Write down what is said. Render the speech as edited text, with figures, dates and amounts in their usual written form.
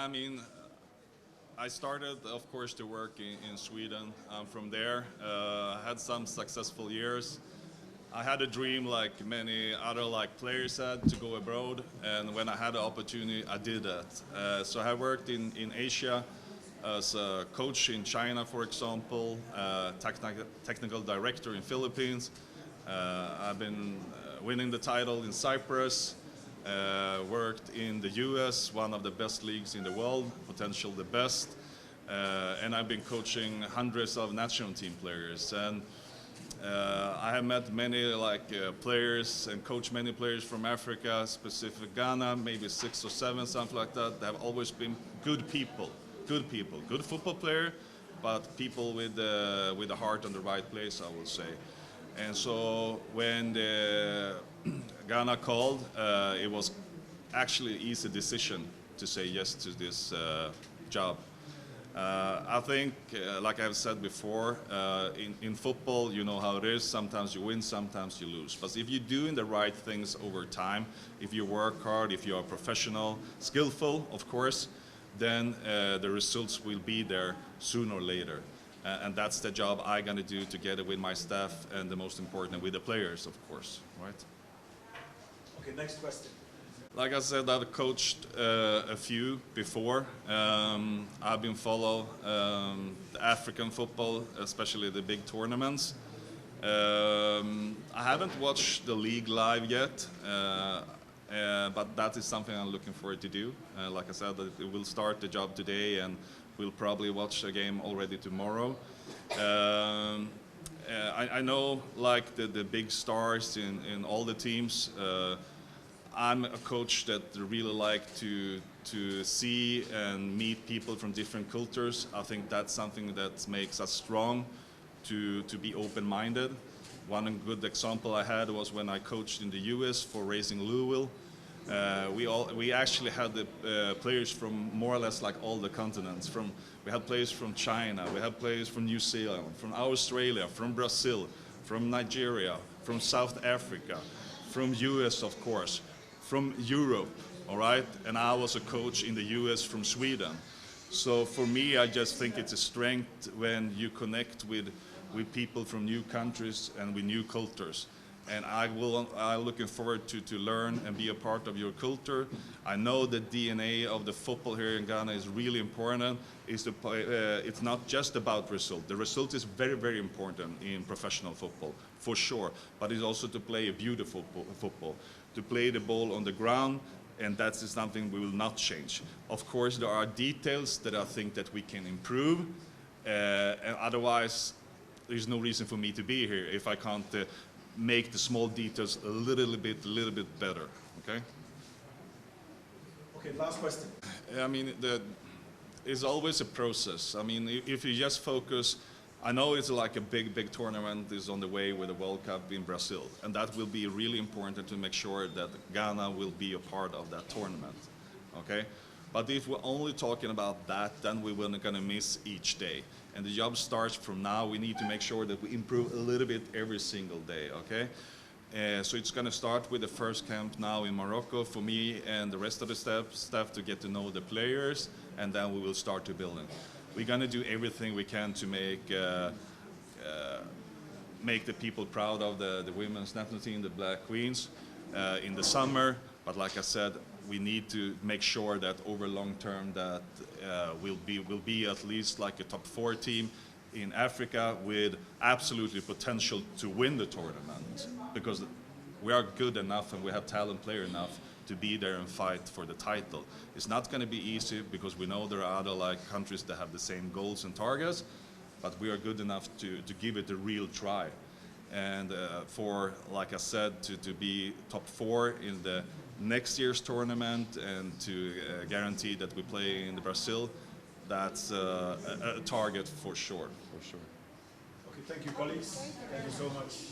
I mean, I started, of course, to work in Sweden. From there, I had some successful years. I had a dream, like many other players had, to go abroad, and when I had the opportunity, I did that. So I worked in Asia as a coach in China, for example, technical director in Philippines. I've been winning the title in Cyprus. Worked in the US, one of the best leagues in the world, potential the best. And I've been coaching hundreds of national team players. And I have met many players and coached many players from Africa, specific Ghana, maybe 6 or 7, something like that. They have always been good people, good football player, but people with the heart on the right place, I would say. And so when Ghana called, it was actually an easy decision to say yes to this job. I think, like I've said before, in football, you know how it is. Sometimes you win, sometimes you lose. But if you're doing the right things over time, if you work hard, if you are professional, skillful, of course, then the results will be there sooner or later. And that's the job I'm going to do together with my staff and the most important, with the players, of course, right? Okay, next question. Like I said, I've coached a few before. I've been follow the African football, especially the big tournaments. I haven't watched the league live yet, but that is something I'm looking forward to do. Like I said, it will start the job today, and we'll probably watch a game already tomorrow. I know like the big stars in all the teams. I'm a coach that really like to see and meet people from different cultures. I think that's something that makes us strong to be open-minded. One good example I had was when I coached in the US for Racing Louisville. We actually had the players from more or less like all the continents. We had players from China, we had players from New Zealand, from Australia, from Brazil, from Nigeria, from South Africa, from US, of course, from Europe, all right? And I was a coach in the US from Sweden. So for me, I just think it's a strength when you connect with people from new countries and with new cultures. And I'm looking forward to learn and be a part of your culture. I know the DNA of the football here in Ghana is really important. It's not just about result. The result is very, very important in professional football, for sure. But it's also to play a beautiful football, to play the ball on the ground, and that is something we will not change. Of course, there are details that I think that we can improve, and otherwise, there's no reason for me to be here if I can't make the small details a little bit better, okay? Okay, last question. I mean, it's always a process. I mean, if you just focus, I know it's like a big tournament is on the way with the World Cup in Brazil, and that will be really important to make sure that Ghana will be a part of that tournament, okay? But if we're only talking about that, then we're gonna miss each day. And the job starts from now. We need to make sure that we improve a little bit every single day, okay? So it's gonna start with the first camp now in Morocco for me and the rest of the staff to get to know the players, and then we will start to build it. We're gonna do everything we can to make the people proud of the women's national team, the Black Queens, in the summer. But like I said, we need to make sure that over long term that we'll be at least like a top 4 team in Africa with absolutely potential to win the tournament, because we are good enough and we have talent player enough to be there and fight for the title. It's not going to be easy because we know there are other countries that have the same goals and targets, but we are good enough to give it a real try. And for, like I said, to be top 4 in the next year's tournament and to guarantee that we play in Brazil, that's a target for sure. Okay, thank you, colleagues. Thank you so much.